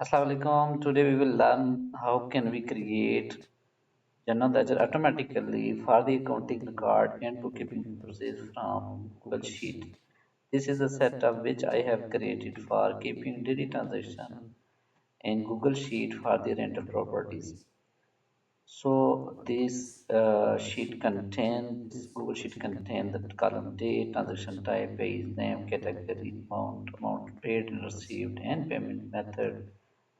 Assalamu alaikum. Today we will learn how can we create journal ledger automatically for the accounting record and bookkeeping purposes from Google Sheet. This is a setup which I have created for keeping daily transaction in Google Sheet for the rental properties. So this Google Sheet contain the column date, transaction type, page name, category, amount paid and received, and payment method,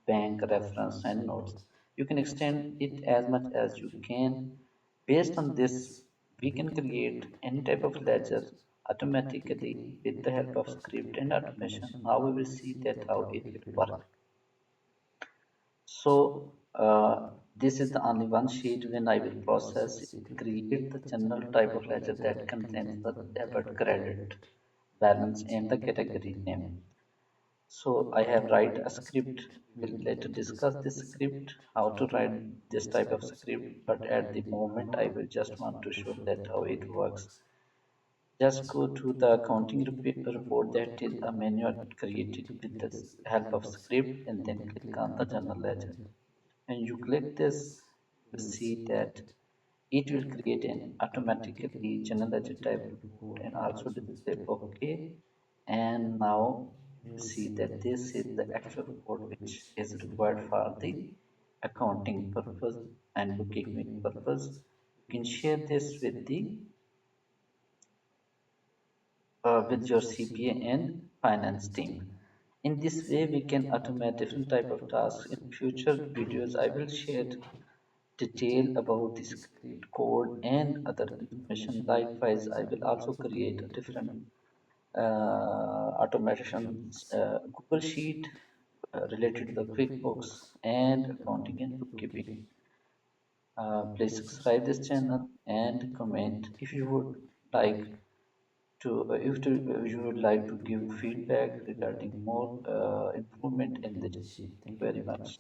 bank reference, and notes. You can extend it as much as you can. Based on this, we can create any type of ledger automatically with the help of script and automation. Now we will see that how it will work. So this is the only one sheet when I will process it, create the general type of ledger that contains the debit, credit, balance, and the category name. So I have write a script. We'll later discuss this script, how to write this type of script. But at the moment, I will just want to show that how it works. Just go to the accounting report. That is a menu created with the help of script, and then click on the general ledger. When you click this, you will see that it will create an automatically general ledger type report and also display OK. And now you will see that this is the actual report which is required for the accounting purpose and bookkeeping purpose. You can share this with your CPA and finance team. In this way, we can automate different type of tasks. In future videos, I will share detail about the script code and other information. Likewise, I will also create a different automation Google Sheet related to the QuickBooks and accounting and bookkeeping. Please subscribe this channel and comment if you would like if you would like to give feedback regarding more improvement in this sheet. Thank you very much.